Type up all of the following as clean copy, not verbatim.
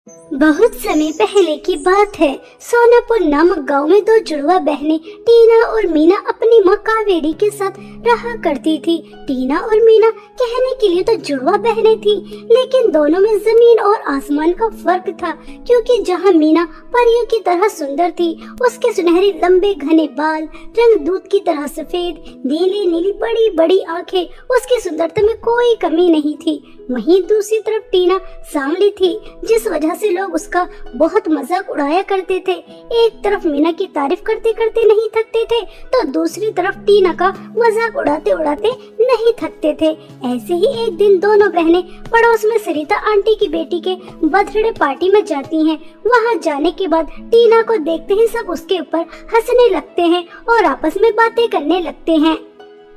बहुत समय पहले की बात है। सोनापुर नामक गांव में दो जुड़वा बहनें टीना और मीना अपनी माँ कावेरी के साथ रहा करती थी। टीना और मीना कहने के लिए तो जुड़वा बहनें थी, लेकिन दोनों में जमीन और आसमान का फर्क था। क्योंकि जहाँ मीना परियों की तरह सुंदर थी, उसके सुनहरे लंबे घने बाल, रंग दूध की तरह सफेद, नीली नीली बड़ी बड़ी आंखें, उसकी सुंदरता में कोई कमी नहीं थी। वहीं दूसरी तरफ टीना सांवली थी, जिस वजह से लोग उसका बहुत मजाक उड़ाया करते थे। एक तरफ मीना की तारीफ करते करते नहीं थकते थे, तो दूसरी तरफ टीना का मजाक उड़ाते उड़ाते नहीं थकते थे। ऐसे ही एक दिन दोनों बहनें पड़ोस में सरिता आंटी की बेटी के बर्थडे पार्टी में जाती हैं। वहां जाने के बाद टीना को देखते ही सब उसके ऊपर हंसने लगते हैं और आपस में बातें करने लगते हैं।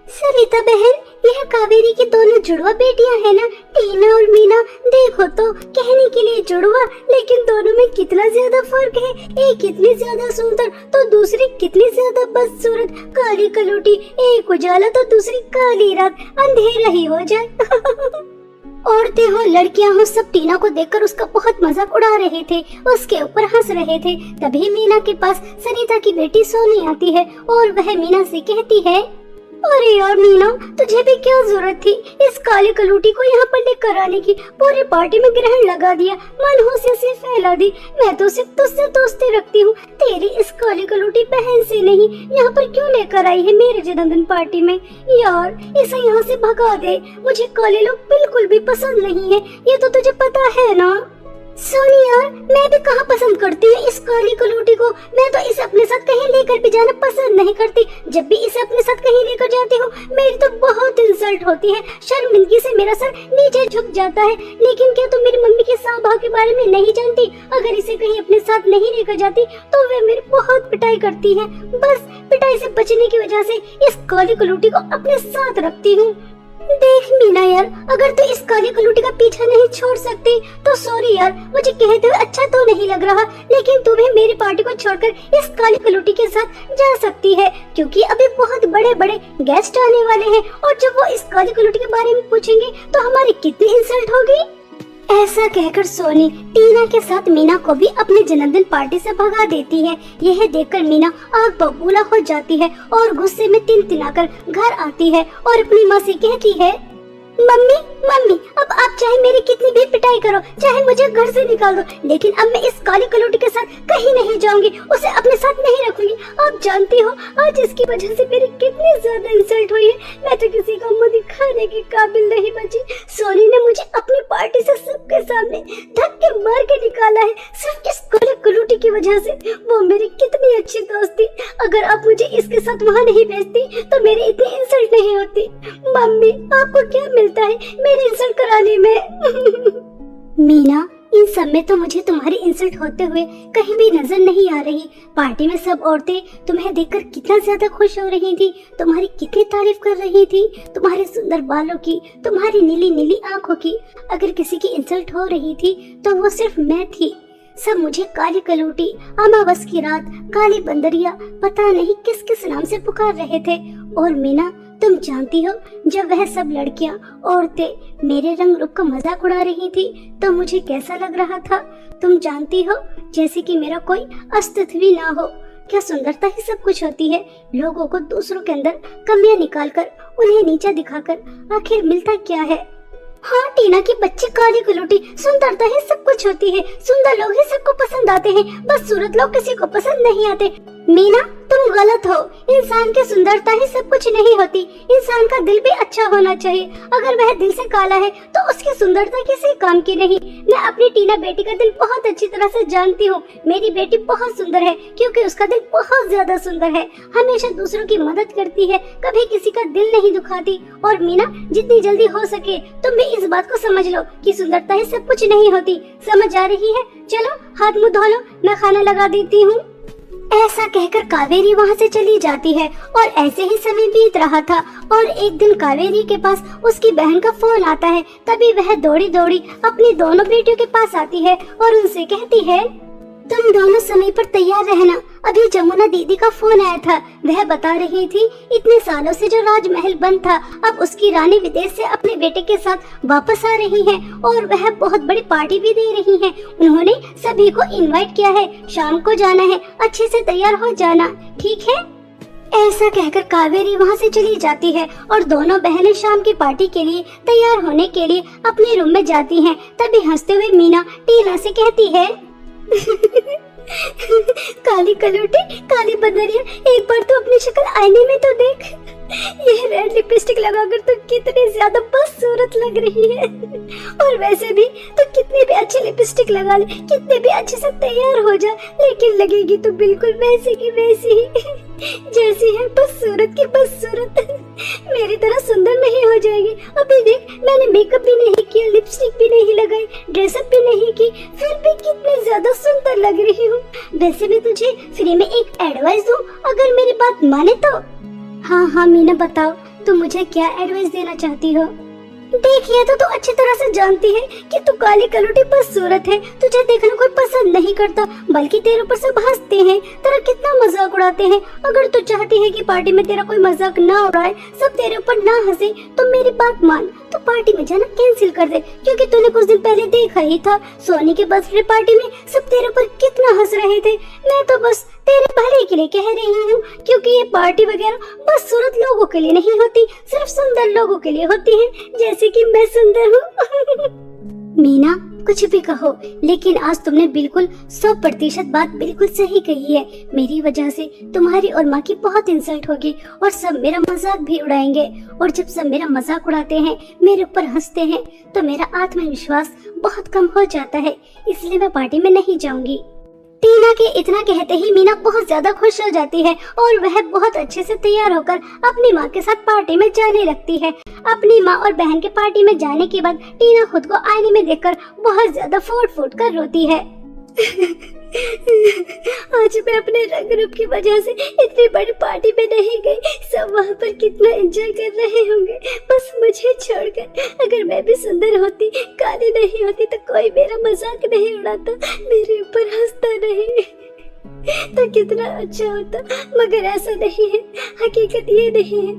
सरिता बहन, यह कावेरी की दोनों जुड़वा बेटियां हैं ना, टीना और मीना। देखो तो कहने के लिए जुड़वा, लेकिन दोनों में कितना ज्यादा फर्क है। एक कितनी ज्यादा सुंदर तो दूसरी कितनी ज्यादा बदसूरत, काली कलूटी, एक उजाला तो दूसरी काली रात, अंधेरा ही हो जाए। औरतें हो लड़कियां हो, सब टीना को देखकर उसका बहुत मजाक उड़ा रहे थे, उसके ऊपर हंस रहे थे। तभी मीना के पास सरिता की बेटी सोनी आती है और वह मीना से कहती है, अरे यार मीना, तुझे भी क्या जरूरत थी इस काली कलूटी को यहाँ पर लेकर आने की। पूरी पार्टी में ग्रहण लगा दिया, मनहूसियत से फैला दी। मैं तो सिर्फ तुझसे दोस्ती रखती हूँ, तेरी इस काली कलूटी बहन से नहीं। यहाँ पर क्यों लेकर आई है मेरे जन्मदिन पार्टी में? यार इसे यहाँ से भगा दे, मुझे काले लोग बिल्कुल भी पसंद नहीं है, ये तो तुझे पता है ना। सोनी यार, मैं भी कहाँ पसंद करती हूँ इस काली कलूटी को। मैं तो इसे अपने साथ कहीं लेकर भी जाना पसंद नहीं करती। जब भी इसे अपने साथ कहीं लेकर जाती हूँ, मेरी तो बहुत इंसल्ट होती है। शर्मिंदगी से मेरा सर नीचे झुक जाता है। लेकिन क्या तुम मेरी मम्मी की स्वभाव के बारे में नहीं जानती? अगर इसे कहीं अपने साथ नहीं लेकर जाती तो वे मेरी बहुत पिटाई करती है। बस पिटाई से बचने की वजह से इस काली कलूटी को अपने साथ रखती हूँ। देख मीना यार, अगर तू इस काली कलूटी का पीछा नहीं छोड़ सकती तो सॉरी यार, मुझे कहते हुए अच्छा तो नहीं लग रहा, लेकिन तू भी मेरी पार्टी को छोड़कर इस काली कलूटी के साथ जा सकती है। क्योंकि अभी बहुत बड़े बड़े गेस्ट आने वाले हैं और जब वो इस काली कलूटी के बारे में पूछेंगे तो हमारी कितनी इंसल्ट होगी। ऐसा कहकर सोनी टीना के साथ मीना को भी अपने जन्मदिन पार्टी से भगा देती है। यह देखकर मीना आग बबूला हो जाती है और गुस्से में तिनतिनाकर घर आती है और अपनी माँ से कहती है, मम्मी मम्मी, अब आप चाहे मेरी कितनी भी पिटाई करो, चाहे मुझे घर से निकाल दो, लेकिन अब मैं इस काली कलूटी के साथ कहीं नहीं जाऊंगी, उसे अपने साथ नहीं रखूंगी। आप जानती हो आज इसकी वजह से मेरी कितनी ज्यादा इंसल्ट हुई है। मैं तो किसी का मुंह दिखाने के काबिल नहीं बची। सोनी ने मुझे अपनी पार्टी से सबके सामने धक्के मार के निकाला है, सिर्फ इस काली कलूटी की वजह से। वो मेरी कितनी अच्छी दोस्त थी, अगर आप मुझे इसके साथ वहाँ नहीं भेजती तो मेरी इतनी इंसल्ट नहीं होती। मम्मी, आपको क्या मिलता है मेरी इंसल्ट कराने में? मीना, इन सब में तो मुझे तुम्हारी इंसल्ट होते हुए कहीं भी नजर नहीं आ रही। पार्टी में सब औरतें तुम्हें देखकर कितना ज्यादा खुश हो रही थी, तुम्हारी कितनी तारीफ कर रही थी, तुम्हारे सुंदर बालों की, तुम्हारी नीली नीली आंखों की। अगर किसी की इंसल्ट हो रही थी तो वो सिर्फ मैं थी। सब मुझे काली कलूटी, अमावस की रात, काली बंदरिया, पता नहीं किस किस नाम से पुकार रहे थे। और मीना, तुम जानती हो, जब वह सब लड़कियां, औरतें मेरे रंग रूप का मजाक उड़ा रही थी तो मुझे कैसा लग रहा था? तुम जानती हो, जैसे कि मेरा कोई अस्तित्व ही ना हो। क्या सुंदरता ही सब कुछ होती है? लोगों को दूसरों के अंदर कमियां निकालकर, उन्हें नीचा दिखाकर आखिर मिलता क्या है? हाँ टीना की बच्ची काली कलूटी, सुंदरता ही सब कुछ होती है। सुंदर लोग ही सबको पसंद आते हैं, बस सूरत लोग किसी को पसंद नहीं आते। मीना, तुम गलत हो। इंसान की सुंदरता ही सब कुछ नहीं होती, इंसान का दिल भी अच्छा होना चाहिए। अगर वह दिल से काला है तो उसकी सुंदरता किसी काम की नहीं। मैं अपनी टीना बेटी का दिल बहुत अच्छी तरह से जानती हूँ। मेरी बेटी बहुत सुंदर है क्योंकि उसका दिल बहुत ज्यादा सुंदर है, हमेशा दूसरों की मदद करती है, कभी किसी का दिल नहीं दुखाती। और मीना, जितनी जल्दी हो सके तुम भी इस बात को समझ लो कि सुंदरता ही सब कुछ नहीं होती। समझ आ रही है? चलो हाथ मुंह धो लो, मैं खाना लगा देती हूँ। ऐसा कहकर कावेरी वहाँ से चली जाती है और ऐसे ही समय बीत रहा था। और एक दिन कावेरी के पास उसकी बहन का फोन आता है। तभी वह दौड़ी दौड़ी अपनी दोनों बेटियों के पास आती है और उनसे कहती है, तुम दोनों समय पर तैयार रहना। अभी जमुना दीदी का फोन आया था, वह बता रही थी इतने सालों से जो राजमहल बंद था, अब उसकी रानी विदेश से अपने बेटे के साथ वापस आ रही है और वह बहुत बड़ी पार्टी भी दे रही है। उन्होंने सभी को इनवाइट किया है, शाम को जाना है, अच्छे से तैयार हो जाना, ठीक है? ऐसा कहकर कावेरी वहाँ से चली जाती है और दोनों बहनें शाम की पार्टी के लिए तैयार होने के लिए अपने रूम में जाती हैं। तभी हंसते हुए मीना टीना से कहती है काली कलूटी, काली बदरिया, एक बार तो अपनी शक्ल आईने में तो देख। यह रेड लिपस्टिक लगाकर तो कितनी ज्यादा बदसूरत लग रही है, और वैसे भी तो कितनी भी अच्छी लिपस्टिक लगा ले, कितने भी अच्छे से तैयार हो जा, लेकिन लगेगी तो बिल्कुल वैसी की वैसी ही जैसी है, बदसूरत की बदसूरत। मेरी तरह सुंदर नहीं हो जाएगी। अभी देख, मैंने मेकअप भी नहीं किया, लिपस्टिक भी नहीं लगाई, ड्रेसअप भी नहीं की, फिर भी कितनी ज्यादा सुंदर लग रही हूँ। वैसे भी तुझे फ्री में एक एडवाइस दूं, अगर मेरी बात माने तो। हाँ मीना, बताओ तुम मुझे क्या एडवाइस देना चाहती हो? देखिए तो तू अच्छी तरह से जानती है कि तू काली कलूटी बदसूरत है, तुझे देखना कोई पसंद नहीं करता, बल्कि तेरे ऊपर सब हंसते हैं, तेरा कितना मजाक उड़ाते हैं। अगर तू चाहती है कि पार्टी में तेरा कोई मजाक ना उड़ाए, सब तेरे ऊपर ना हंसे, तो मेरी बात मान, तो पार्टी में जाना कैंसिल कर दे। क्योंकि तूने कुछ दिन पहले देखा ही था, सोनी के बर्थडे पार्टी में सब तेरे ऊपर कितना हंस रहे थे। मैं तो बस तेरे भले के लिए कह रही हूँ, क्योंकि ये पार्टी वगैरह बदसूरत लोगों के लिए नहीं होती, सिर्फ सुंदर लोगों के लिए होती है, जैसे कि मैं सुंदर हूँ। मीना, कुछ भी कहो, लेकिन आज तुमने बिल्कुल 100% बात बिल्कुल सही कही है। मेरी वजह से तुम्हारी और माँ की बहुत इंसल्ट होगी और सब मेरा मजाक भी उड़ाएंगे, और जब सब मेरा मजाक उड़ाते हैं, मेरे ऊपर हंसते हैं, तो मेरा आत्मविश्वास बहुत कम हो जाता है, इसलिए मैं पार्टी में नहीं जाऊंगी। टीना के इतना कहते ही मीना बहुत ज्यादा खुश हो जाती है और वह बहुत अच्छे से तैयार होकर अपनी माँ के साथ पार्टी में जाने लगती है। अपनी माँ और बहन के पार्टी में जाने के बाद टीना खुद को आईने में देखकर बहुत ज्यादा फूट फूट कर रोती है। आज मैं अपने रंग रूप की वजह से इतनी बड़ी पार्टी में नहीं गई, सब वहाँ पर कितना एंजॉय कर रहे होंगे, बस मुझे छोड़कर। अगर मैं भी सुंदर होती, काली नहीं होती, तो कोई मेरा मजाक नहीं उड़ाता, मेरे ऊपर हंसता नहीं, तो कितना अच्छा होता। मगर ऐसा नहीं है, हकीकत ये नहीं है।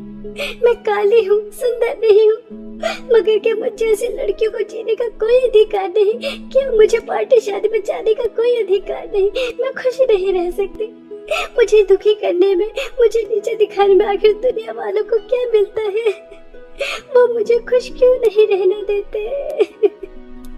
मैं काली हूँ, सुंदर नहीं हूँ, मगर क्या मुझे ऐसी लड़कियों को जीने का कोई अधिकार नहीं? क्या मुझे पार्टी शादी में जाने का कोई अधिकार नहीं? मैं खुश नहीं रह सकती? मुझे दुखी करने में, मुझे नीचे दिखाने में आखिर दुनिया वालों को क्या मिलता है? वो मुझे खुश क्यों नहीं रहने देते?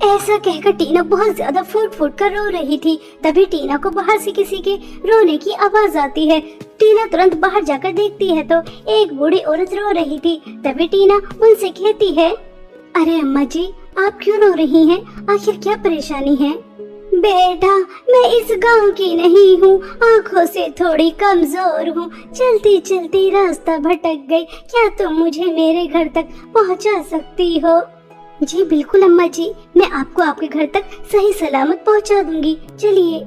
ऐसा कहकर टीना बहुत ज्यादा फूट फूट कर रो रही थी। तभी टीना को बाहर से किसी के रोने की आवाज आती है। टीना तुरंत बाहर जाकर देखती है तो एक बूढ़ी औरत रो रही थी। तभी टीना उनसे कहती है, अरे अम्मा जी, आप क्यों रो रही हैं? आखिर क्या परेशानी है? बेटा, मैं इस गांव की नहीं हूँ, आँखों से थोड़ी कमजोर हूँ, चलती चलती रास्ता भटक गई, क्या तुम मुझे मेरे घर तक पहुँचा सकती हो? जी बिल्कुल अम्मा जी, मैं आपको आपके घर तक सही सलामत पहुंचा दूंगी, चलिए।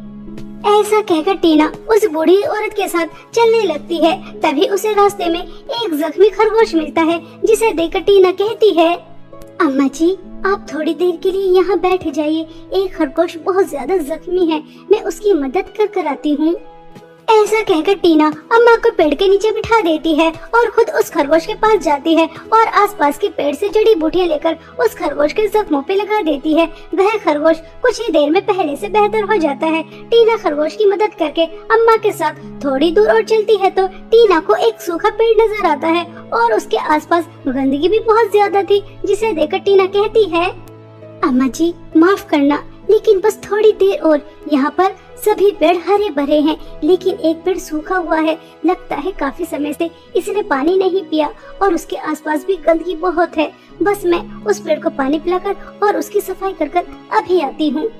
ऐसा कहकर टीना उस बूढ़ी औरत के साथ चलने लगती है। तभी उसे रास्ते में एक जख्मी खरगोश मिलता है, जिसे देखकर टीना कहती है, अम्मा जी, आप थोड़ी देर के लिए यहाँ बैठ जाइए, एक खरगोश बहुत ज्यादा जख्मी है, मैं उसकी मदद कर आती हूँ। ऐसा कहकर टीना अम्मा को पेड़ के नीचे बिठा देती है और खुद उस खरगोश के पास जाती है और आसपास के पेड़ से जड़ी बूटियां लेकर उस खरगोश के जख्मों पे लगा देती है। वह खरगोश कुछ ही देर में पहले से बेहतर हो जाता है। टीना खरगोश की मदद करके अम्मा के साथ थोड़ी दूर और चलती है तो टीना को एक सूखा पेड़ नजर आता है और उसके आसपास गंदगी भी बहुत ज्यादा थी, जिसे देखकर टीना कहती है, अम्मा जी माफ करना, लेकिन बस थोड़ी देर और। यहाँ पर सभी पेड़ हरे भरे हैं, लेकिन एक पेड़ सूखा हुआ है, लगता है काफी समय से इसने पानी नहीं पिया और उसके आसपास भी गंदगी बहुत है। बस मैं उस पेड़ को पानी पिलाकर और उसकी सफाई कर अभी आती हूँ।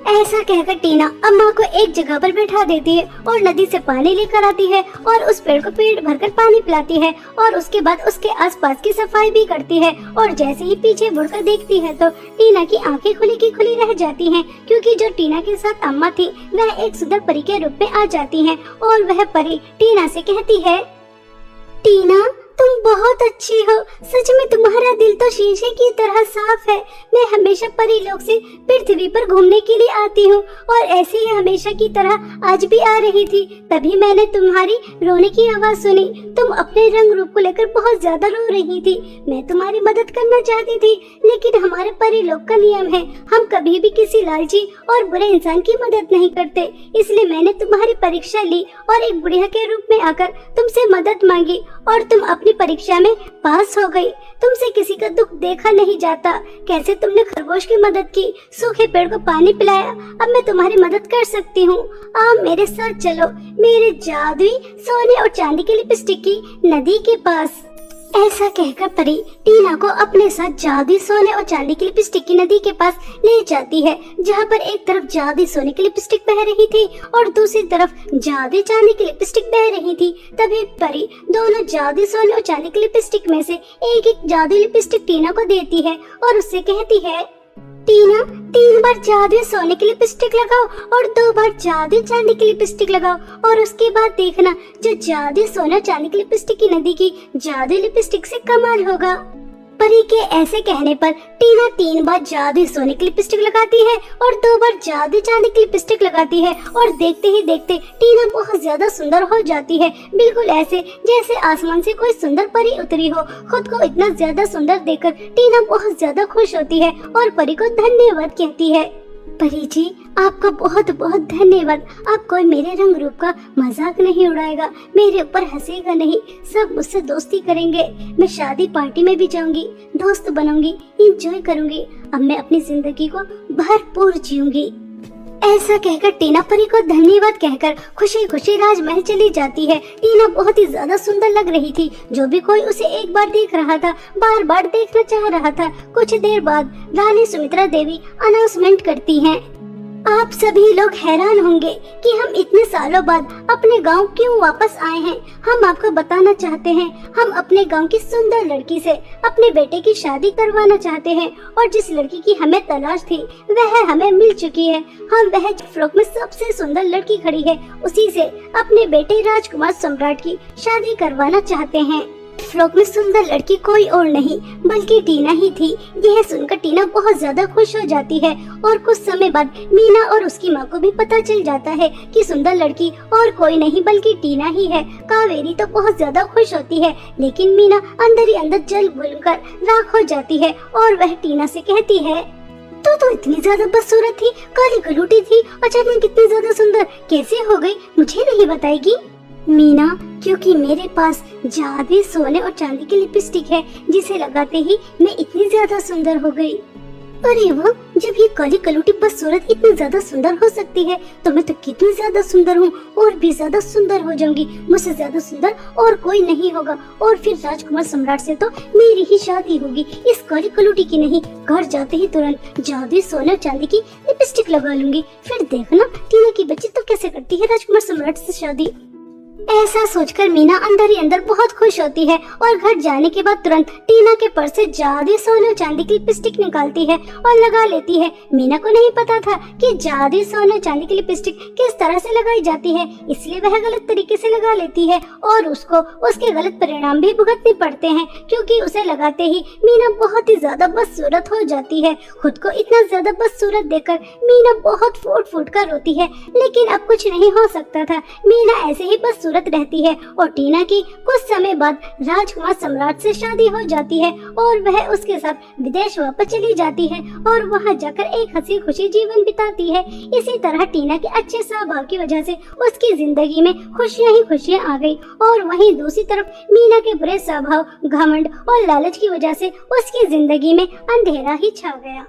ऐसा कहकर टीना अम्मा को एक जगह पर बैठा देती है और नदी से पानी लेकर आती है और उस पेड़ को पेट भरकर पानी पिलाती है और उसके बाद उसके आसपास की सफाई भी करती है। और जैसे ही पीछे मुड़कर देखती है तो टीना की आंखें खुली की खुली रह जाती हैं, क्योंकि जो टीना के साथ अम्मा थी वह एक सुंदर परी के रूप में आ जाती हैं और वह परी टीना से कहती है, टीना तुम बहुत अच्छी हो। सच में तुम्हारा दिल तो शीशे की तरह साफ है। मैं हमेशा परीलोक से पृथ्वी पर घूमने के लिए आती हूँ और ऐसे ही हमेशा की तरह आज भी आ रही थी। तभी मैंने तुम्हारी रोने की आवाज सुनी। तुम अपने रंग रूप को लेकर बहुत ज्यादा रो रही थी। मैं तुम्हारी मदद करना चाहती थी, लेकिन हमारे परीलोक का नियम है, हम कभी भी किसी लालची और बुरे इंसान की मदद नहीं करते। इसलिए मैंने तुम्हारी परीक्षा ली और एक बुढ़िया के रूप में आकर तुमसे मदद मांगी और तुम अपनी परीक्षा में पास हो गई। तुमसे किसी का दुख देखा नहीं जाता। कैसे तुमने खरगोश की मदद की, सूखे पेड़ को पानी पिलाया। अब मैं तुम्हारी मदद कर सकती हूँ। आप मेरे साथ चलो मेरे जादुई सोने और चांदी की लिपस्टिक की नदी के पास। ऐसा कहकर परी टीना को अपने साथ जादुई सोने और चांदी की लिपस्टिक की नदी के पास ले जाती है, जहाँ पर एक तरफ जादुई सोने की लिपस्टिक बह रही थी और दूसरी तरफ जादुई चांदी की लिपस्टिक बह रही थी। तभी परी दोनों जादुई सोने और चांदी की लिपस्टिक में से एक एक जादुई लिपस्टिक टीना को देती है और उससे कहती है, टीना 3 बार जादुई सोने की लिपस्टिक लगाओ और 2 बार जादुई चांदी की लिपस्टिक लगाओ और उसके बाद देखना जो जादुई सोना चांदी की लिपस्टिक की नदी की जादुई लिपस्टिक से कमाल होगा। परी के ऐसे कहने पर टीना 3 बार जादुई सोने की लिपस्टिक लगाती है और 2 बार जादुई चांदी की लिपस्टिक लगाती है और देखते ही देखते टीना बहुत ज्यादा सुंदर हो जाती है, बिल्कुल ऐसे जैसे आसमान से कोई सुंदर परी उतरी हो। खुद को इतना ज्यादा सुंदर देखकर टीना बहुत ज्यादा खुश होती है और परी को धन्यवाद कहती है। परी जी, आपका बहुत बहुत धन्यवाद। आप कोई मेरे रंग रूप का मजाक नहीं उड़ाएगा, मेरे ऊपर हंसेगा नहीं, सब मुझसे दोस्ती करेंगे। मैं शादी पार्टी में भी जाऊंगी, दोस्त बनूंगी, एंजॉय करूंगी। अब मैं अपनी जिंदगी को भरपूर जीऊंगी। ऐसा कहकर टीना परी को धन्यवाद कहकर खुशी खुशी राजमहल चली जाती है। टीना बहुत ही ज्यादा सुंदर लग रही थी। जो भी कोई उसे एक बार देख रहा था, बार बार देखना चाह रहा था। कुछ देर बाद रानी सुमित्रा देवी अनाउंसमेंट करती हैं, आप सभी लोग हैरान होंगे कि हम इतने सालों बाद अपने गांव क्यों वापस आए हैं। हम आपको बताना चाहते हैं, हम अपने गांव की सुंदर लड़की से अपने बेटे की शादी करवाना चाहते हैं और जिस लड़की की हमें तलाश थी वह हमें मिल चुकी है। हम वह फ्रॉक में सबसे सुंदर लड़की खड़ी है, उसी से अपने बेटे राजकुमार सम्राट की शादी करवाना चाहते हैं। फ्रॉक में सुंदर लड़की कोई और नहीं बल्कि टीना ही थी। यह सुनकर टीना बहुत ज्यादा खुश हो जाती है और कुछ समय बाद मीना और उसकी माँ को भी पता चल जाता है कि सुंदर लड़की और कोई नहीं बल्कि टीना ही है। कावेरी तो बहुत ज्यादा खुश होती है, लेकिन मीना अंदर ही अंदर जल भूनकर राख हो जाती है और वह टीना से कहती है, तो इतनी ज्यादा बदसूरत थी, काली कलूटी थी, अचानक कितनी ज्यादा सुंदर कैसे हो गई, मुझे नहीं बताएगी? मीना, क्योंकि मेरे पास जादुई सोने और चांदी की लिपस्टिक है जिसे लगाते ही मैं इतनी ज्यादा सुंदर हो गई। अरे वाह, जब ये काली कलूटी बदसूरत इतनी ज्यादा सुंदर हो सकती है तो मैं तो कितनी ज्यादा सुंदर हूँ और भी ज्यादा सुंदर हो जाऊंगी। मुझसे ज्यादा सुंदर और कोई नहीं होगा और फिर राजकुमार सम्राट से तो मेरी ही शादी होगी, इस काली कलूटी की नहीं। घर जाते ही तुरंत जादुई सोने और चांदी की लिपस्टिक लगा लूंगी, फिर देखना टीना की बच्ची तो कैसे करती है राजकुमार सम्राट से शादी। ऐसा सोचकर मीना अंदर ही अंदर बहुत खुश होती है और घर जाने के बाद तुरंत टीना के पर्स से जादुई सोने और चांदी की लिपस्टिक निकालती है और लगा लेती है। मीना को नहीं पता था कि जादुई सोने और चांदी की लिपस्टिक किस तरह से लगाई जाती है, इसलिए वह गलत तरीके से लगा लेती है और उसको उसके गलत परिणाम भी भुगतने पड़ते हैं, क्योंकि उसे लगाते ही मीना बहुत ही ज्यादा बदसूरत हो जाती है। खुद को इतना ज्यादा बदसूरत देखकर मीना बहुत फूट फूट कर रोती है, लेकिन अब कुछ नहीं हो सकता था। मीना ऐसे ही बदसूरत रहती है और टीना की कुछ समय बाद राजकुमार सम्राट से शादी हो जाती है और वह उसके साथ विदेश वापस चली जाती है और वहां जाकर एक हंसी खुशी जीवन बिताती है। इसी तरह टीना के अच्छे स्वभाव की वजह से उसकी जिंदगी में खुशियां ही खुशियां आ गई और वहीं दूसरी तरफ मीना के बुरे स्वभाव, घमंड और लालच की वजह से उसकी जिंदगी में अंधेरा ही छा गया।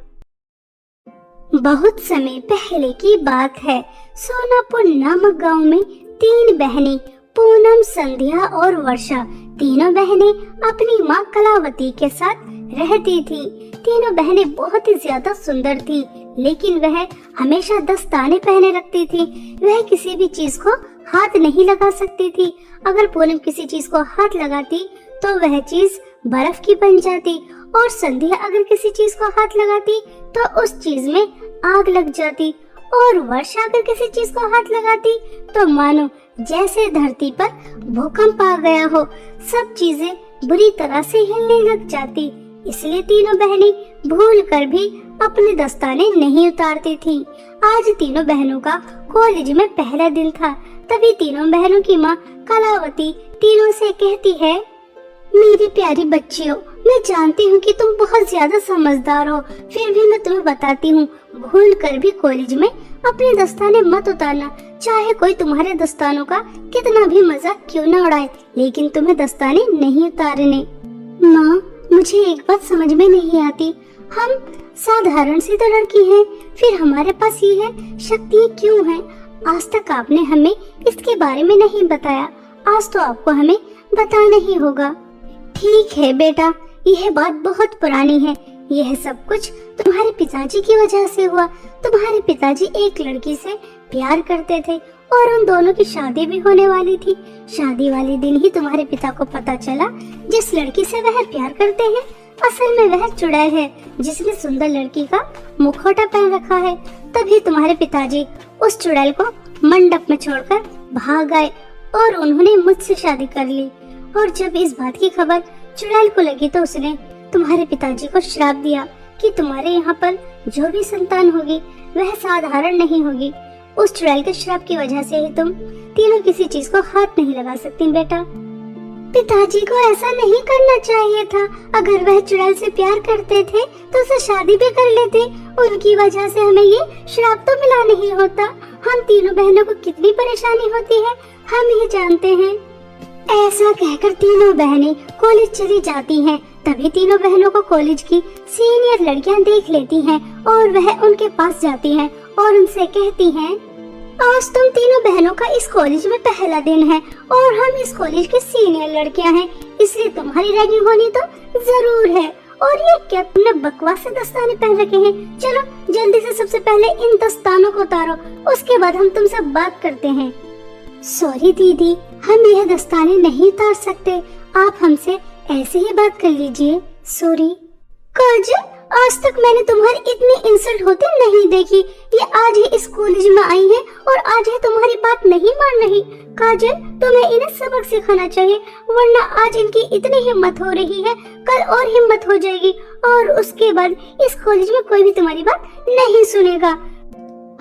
बहुत समय पहले की बात है। सोनापुर नामक गांव में 3 बहनें पूनम, संध्या और वर्षा, तीनों बहनें अपनी माँ कलावती के साथ रहती थी। तीनों बहनें बहुत ही ज्यादा सुंदर थी, लेकिन वह हमेशा दस्ताने पहने रखती थी। वह किसी भी चीज को हाथ नहीं लगा सकती थी। अगर पूनम किसी चीज को हाथ लगाती तो वह चीज बर्फ की बन जाती और संध्या अगर किसी चीज को हाथ लगाती तो उस चीज में आग लग जाती और वर्षा अगर किसी चीज को हाथ लगाती तो मानो जैसे धरती पर भूकंप आ गया हो। सब चीजें बुरी तरह से हिलने लग जाती। इसलिए तीनों बहनें भूल कर भी अपने दस्ताने नहीं उतारती थीं। आज तीनों बहनों का कॉलेज में पहला दिन था। तभी तीनों बहनों की माँ कलावती तीनों से कहती है, मेरी प्यारी बच्चियों, मैं जानती हूँ कि तुम बहुत ज्यादा समझदार हो, फिर भी मैं तुम्हें बताती हूँ, भूल कर भी कॉलेज में अपने दस्ताने मत उतारना। चाहे कोई तुम्हारे दस्तानों का कितना भी मजाक क्यों न उड़ाए, लेकिन तुम्हें दस्ताने नहीं उतारने। माँ, मुझे एक बात समझ में नहीं आती, हम साधारण सी तो लड़की हैं, फिर हमारे पास ये शक्तियाँ क्यों हैं? आज तक आपने हमें इसके बारे में नहीं बताया, आज तो आपको हमें बताना ही होगा। ठीक है बेटा, यह बात बहुत पुरानी है। यह सब कुछ तुम्हारे पिताजी की वजह से हुआ। तुम्हारे पिताजी एक लड़की से प्यार करते थे और उन दोनों की शादी भी होने वाली थी। शादी वाले दिन ही तुम्हारे पिता को पता चला जिस लड़की से वह प्यार करते हैं असल में वह चुड़ैल है, जिसने सुंदर लड़की का मुखौटा पहन रखा है। तभी तुम्हारे पिताजी उस चुड़ैल को मंडप में छोड़कर भाग आए और उन्होंने मुझसे शादी कर ली। और जब इस बात की खबर चुड़ैल को लगी तो उसने तुम्हारे पिताजी को श्राप दिया कि तुम्हारे यहाँ पर जो भी संतान होगी वह साधारण नहीं होगी। उस चुड़ैल के श्राप की वजह से ही तुम तीनों किसी चीज को हाथ नहीं लगा सकती बेटा। पिताजी को ऐसा नहीं करना चाहिए था। अगर वह चुड़ैल से प्यार करते थे तो उसे शादी भी कर लेते। उनकी वजह से हमें ये श्राप तो मिला नहीं होता। हम तीनों बहनों को कितनी परेशानी होती है हम ही जानते हैं। ऐसा कहकर तीनों बहनें कॉलेज चली जाती हैं। तभी तीनों बहनों को कॉलेज की सीनियर लड़कियां देख लेती हैं और वह उनके पास जाती हैं और उनसे कहती हैं, आज तुम तीनों बहनों का इस कॉलेज में पहला दिन है और हम इस कॉलेज की सीनियर लड़कियां हैं, इसलिए तुम्हारी रैगिंग होनी तो जरूर है। और ये क्या तुमने बकवास से दस्ताने पहन रखे हैं? चलो जल्दी से सबसे पहले इन दस्तानों को उतारो, उसके बाद हम तुमसे बात करते हैं। सॉरी दीदी, हम यह दस्ताने नहीं उतार सकते, आप हमसे ऐसे ही बात कर लीजिए। सॉरी। काजल, आज तक मैंने तुम्हारी इतनी इंसल्ट होते नहीं देखी। ये आज ही इस कॉलेज में आई है और आज ही तुम्हारी बात नहीं मान रही। काजल, तुम्हें इन्हें सबक सिखाना चाहिए, वरना आज इनकी इतनी हिम्मत हो रही है, कल और हिम्मत हो जाएगी और उसके बाद इस कॉलेज में कोई भी तुम्हारी बात नहीं सुनेगा।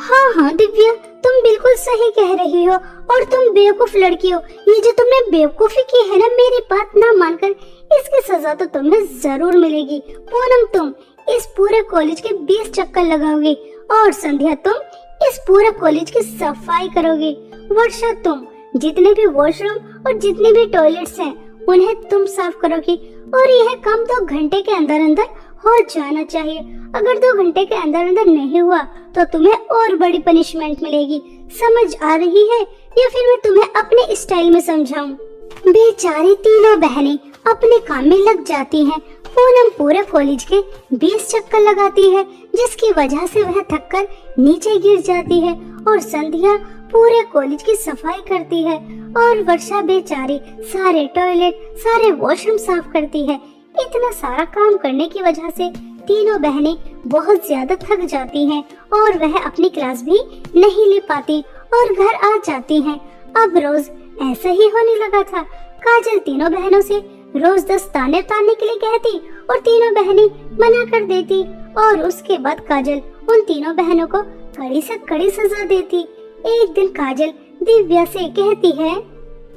हाँ हाँ दिव्या, तुम बिल्कुल सही कह रही हो और तुम बेवकूफ लड़की हो। ये जो तुमने बेवकूफी की है ना मेरी बात ना मानकर, इसकी सजा तो तुम्हें जरूर मिलेगी। पूनम, तुम इस पूरे कॉलेज के 20 चक्कर लगाओगी और संध्या तुम इस पूरे कॉलेज की सफाई करोगी। वर्षा, तुम जितने भी वॉशरूम और जितने भी टॉयलेट्स हैं उन्हें तुम साफ करोगी और यह काम 2 घंटे के अंदर अंदर हो जाना चाहिए। अगर 2 घंटे के अंदर अंदर नहीं हुआ तो तुम्हें और बड़ी पनिशमेंट मिलेगी। समझ आ रही है या फिर मैं तुम्हें अपने स्टाइल में समझाऊं? बेचारी तीनों बहनें अपने काम में लग जाती हैं। पूनम पूरे कॉलेज के 20 चक्कर लगाती है, जिसकी वजह से वह थककर नीचे गिर जाती है और संध्या पूरे कॉलेज की सफाई करती है और वर्षा बेचारी सारे टॉयलेट, सारे वॉशरूम साफ करती है। इतना सारा काम करने की वजह से तीनों बहनें बहुत ज्यादा थक जाती हैं और वह अपनी क्लास भी नहीं ले पाती और घर आ जाती हैं। अब रोज ऐसा ही होने लगा था। काजल तीनों बहनों से रोज दस्ताने उतारने के लिए कहती और तीनों बहनें मना कर देती और उसके बाद काजल उन तीनों बहनों को कड़ी से कड़ी सजा देती। एक दिन काजल दिव्या से कहती है,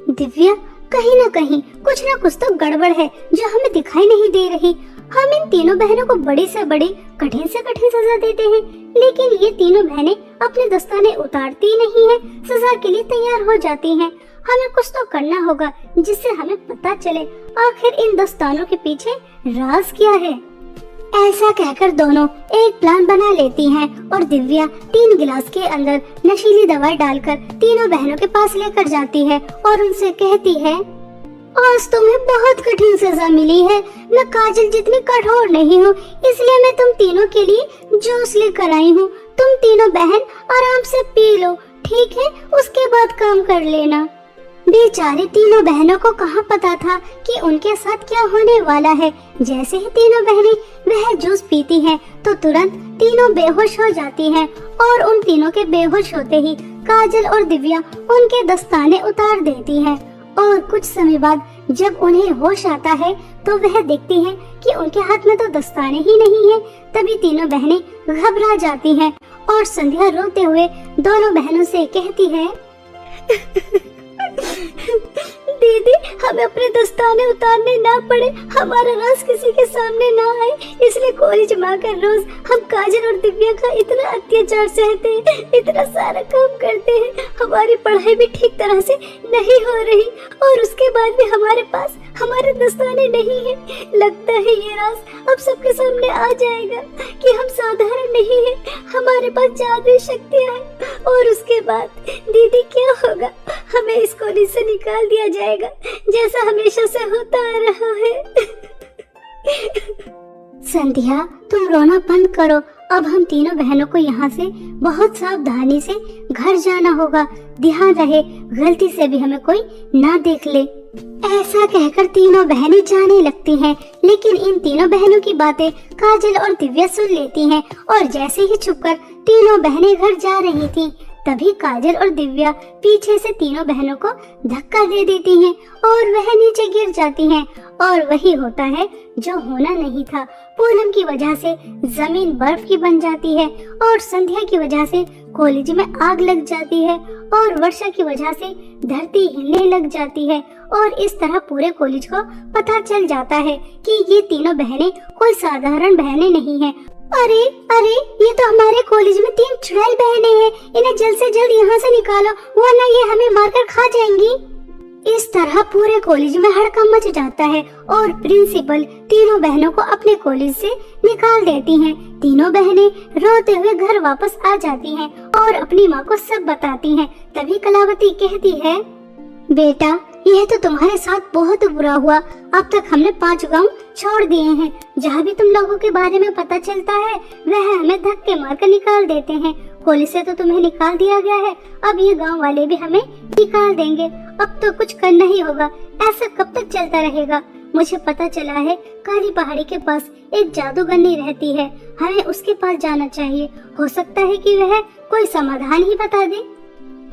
दिव्या, कहीं ना कहीं कुछ ना कुछ तो गड़बड़ है जो हमें दिखाई नहीं दे रही। हम इन तीनों बहनों को बड़ी से बड़ी, कठिन से कठिन सजा देते हैं, लेकिन ये तीनों बहनें अपने दस्ताने उतारती ही नहीं है, सजा के लिए तैयार हो जाती हैं। हमें कुछ तो करना होगा जिससे हमें पता चले आखिर इन दस्तानों के पीछे राज क्या है। ऐसा कहकर दोनों एक प्लान बना लेती हैं और दिव्या 3 गिलास के अंदर नशीली दवाई डालकर तीनों बहनों के पास लेकर जाती है और उनसे कहती है, आज तुम्हें बहुत कठिन सजा मिली है। मैं काजल जितनी कठोर नहीं हूँ, इसलिए मैं तुम तीनों के लिए जूस लेकर आई हूँ। तुम तीनों बहन आराम से पी लो, ठीक है? उसके बाद काम कर लेना। बेचारी तीनों बहनों को कहाँ पता था कि उनके साथ क्या होने वाला है। जैसे ही तीनों बहनें वह जूस पीती हैं, तो तुरंत तीनों बेहोश हो जाती हैं और उन तीनों के बेहोश होते ही काजल और दिव्या उनके दस्ताने उतार देती हैं और कुछ समय बाद जब उन्हें होश आता है तो वह देखती हैं कि उनके हाथ में तो दस्ताने ही नहीं है। तभी तीनों बहनें घबरा जाती हैं और संध्या रोते हुए दोनों बहनों से कहती है, दीदी, हमें अपने दस्ताने उतारने ना पड़े, हमारा राज किसी के सामने ना आए, इसलिए कॉलेज में आकर रोज हम काजल और दिव्या का इतना अत्याचार सहते हैं, इतना सारा काम करते हैं, हमारी पढ़ाई भी ठीक तरह से नहीं हो रही और उसके बाद भी हमारे पास हमारे दस्ताने नहीं है। लगता है ये राज अब सबके सामने आ जाएगा कि हम साधारण नहीं है, हमारे पास जादुई शक्तियाँ हैं और उसके बाद दीदी क्या होगा, हमें इस कॉलेज से निकाल दिया जाएगा जैसा हमेशा से होता आ रहा है। संध्या, तुम रोना बंद करो, अब हम तीनों बहनों को यहाँ से बहुत सावधानी से घर जाना होगा, ध्यान रहे गलती से भी हमें कोई ना देख ले। ऐसा कहकर तीनों बहनें जाने लगती हैं, लेकिन इन तीनों बहनों की बातें काजल और दिव्या सुन लेती हैं और जैसे ही छुपकर तीनों बहनें घर जा रही थी, तभी काजल और दिव्या पीछे से तीनों बहनों को धक्का दे देती हैं और वह नीचे गिर जाती हैं और वही होता है जो होना नहीं था। पूनम की वजह से जमीन बर्फ की बन जाती है और संध्या की वजह से कॉलेज में आग लग जाती है और वर्षा की वजह से धरती हिलने लग जाती है और इस तरह पूरे कॉलेज को पता चल जाता है कि ये तीनों बहनें कोई साधारण बहनें नहीं हैं। अरे अरे, ये तो हमारे कॉलेज में 3 चुड़ैल बहनें हैं, इन्हें जल्द से जल्द यहाँ से निकालो वरना ये हमें मारकर खा जाएंगी। इस तरह पूरे कॉलेज में हड़कंप मच जाता है और प्रिंसिपल तीनों बहनों को अपने कॉलेज से निकाल देती हैं। तीनों बहनें रोते हुए घर वापस आ जाती हैं और अपनी माँ को सब बताती हैं। तभी कलावती कहती है, बेटा, यह तो तुम्हारे साथ बहुत बुरा हुआ, अब तक हमने 5 गांव छोड़ दिए हैं, जहाँ भी तुम लोगों के बारे में पता चलता है वह हमें धक्के मारकर निकाल देते हैं। कॉलेज से तो तुम्हें निकाल दिया गया है, अब ये गांव वाले भी हमें निकाल देंगे, अब तो कुछ करना ही होगा। ऐसा कब तक चलता रहेगा? मुझे पता चला है काली पहाड़ी के पास एक जादूगरनी रहती है, हमें उसके पास जाना चाहिए, हो सकता है कि वह कोई समाधान ही बता दे।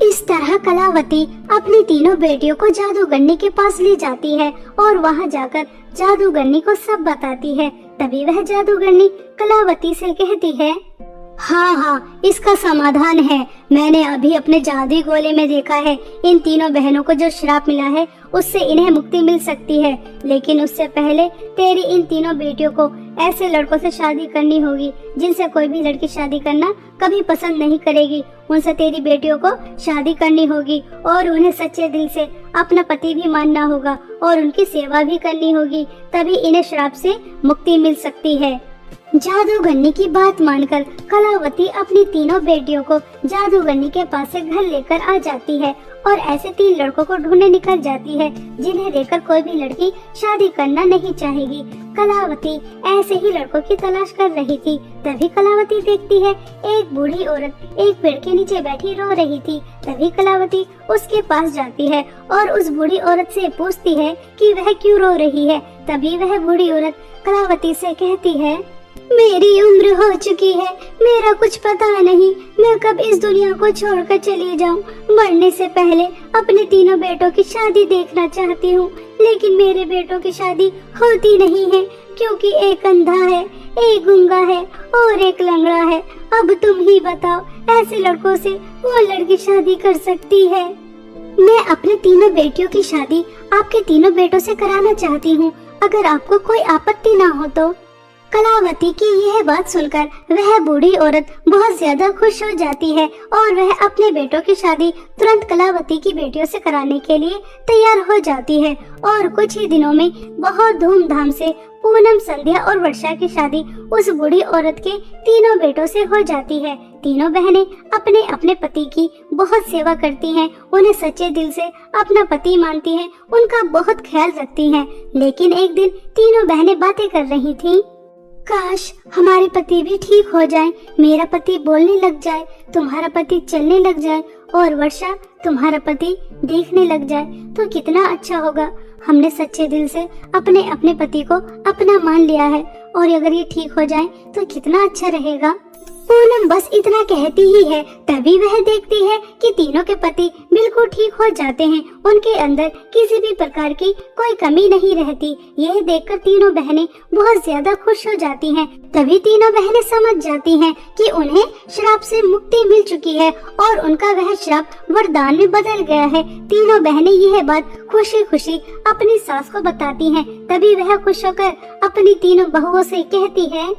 इस तरह कलावती अपनी तीनों बेटियों को जादूगरनी के पास ले जाती है और वहां जाकर जादूगरनी को सब बताती है। तभी वह जादूगरनी कलावती से कहती है, हाँ, इसका समाधान है। मैंने अभी अपने जादुई गोले में देखा है, इन तीनों बहनों को जो श्राप मिला है उससे इन्हें मुक्ति मिल सकती है, लेकिन उससे पहले तेरी इन तीनों बेटियों को ऐसे लड़कों से शादी करनी होगी जिनसे कोई भी लड़की शादी करना कभी पसंद नहीं करेगी। उनसे तेरी बेटियों को शादी करनी होगी और उन्हें सच्चे दिल से अपना पति भी मानना होगा और उनकी सेवा भी करनी होगी, तभी इन्हें श्राप से मुक्ति मिल सकती है। जादूगरनी की बात मानकर कलावती अपनी तीनों बेटियों को जादूगरनी के पास से घर लेकर आ जाती है और ऐसे 3 लड़कों को ढूंढने निकल जाती है जिन्हें देखकर कोई भी लड़की शादी करना नहीं चाहेगी। कलावती ऐसे ही लड़कों की तलाश कर रही थी। तभी कलावती देखती है एक बूढ़ी औरत एक पेड़ के नीचे बैठी रो रही थी। तभी कलावती उसके पास जाती है और उस बूढ़ी औरत से पूछती है कि वह क्यों रो रही है। तभी वह बूढ़ी औरत कलावती से कहती है, मेरी उम्र हो चुकी है, मेरा कुछ पता नहीं, मैं कब इस दुनिया को छोड़कर चली जाऊं। मरने से पहले अपने तीनों बेटों की शादी देखना चाहती हूँ, लेकिन मेरे बेटों की शादी होती नहीं है क्योंकि एक अंधा है, एक गूंगा है और एक लंगड़ा है। अब तुम ही बताओ, ऐसे लड़कों से वो लड़की शादी कर सकती है? मैं अपने तीनों बेटियों की शादी आपके तीनों बेटों से कराना चाहती हूँ, अगर आपको कोई आपत्ति ना हो तो। कलावती की यह बात सुनकर वह बूढ़ी औरत बहुत ज्यादा खुश हो जाती है और वह अपने बेटों की शादी तुरंत कलावती की बेटियों से कराने के लिए तैयार हो जाती है और कुछ ही दिनों में बहुत धूमधाम से पूनम, संध्या और वर्षा की शादी उस बूढ़ी औरत के तीनों बेटों से हो जाती है। तीनों बहनें अपने अपने पति की बहुत सेवा करती हैं, उन्हें सच्चे दिल से अपना पति मानती हैं, उनका बहुत ख्याल रखती हैं। लेकिन एक दिन तीनों बहनें बातें कर रही थीं। काश हमारे पति भी ठीक हो जाएं, मेरा पति बोलने लग जाए, तुम्हारा पति चलने लग जाए और वर्षा तुम्हारा पति देखने लग जाए तो कितना अच्छा होगा। हमने सच्चे दिल से अपने अपने पति को अपना मान लिया है और अगर ये ठीक हो जाए तो कितना अच्छा रहेगा। पूनम बस इतना कहती ही है, तभी वह देखती है कि तीनों के पति बिल्कुल ठीक हो जाते हैं। उनके अंदर किसी भी प्रकार की कोई कमी नहीं रहती। यह देखकर तीनों बहनें बहुत ज्यादा खुश हो जाती हैं। तभी तीनों बहनें समझ जाती हैं कि उन्हें श्राप से मुक्ति मिल चुकी है और उनका वह श्राप वरदान में बदल गया है। तीनों बहनें यह बात खुशी खुशी अपनी सास को बताती हैं। तभी वह खुश होकर अपनी तीनों बहुओं से कहती है,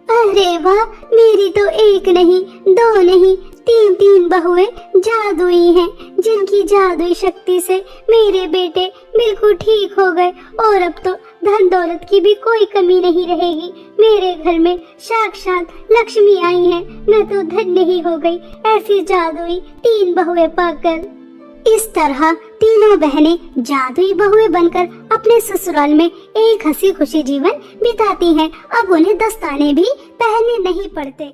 अरे वाह, मेरी तो एक नहीं, दो नहीं, तीन तीन बहुएं जादुई हैं, जिनकी जादुई शक्ति से मेरे बेटे बिल्कुल ठीक हो गए और अब तो धन दौलत की भी कोई कमी नहीं रहेगी। मेरे घर में साक्षात लक्ष्मी आई है। मैं तो धन्य ही हो गई ऐसी जादुई तीन बहुएं पाकर। इस तरह तीनों बहनें जादुई बहुएं बनकर अपने ससुराल में एक हंसी खुशी जीवन बिताती हैं। अब उन्हें दस्ताने भी पहनने नहीं पड़ते।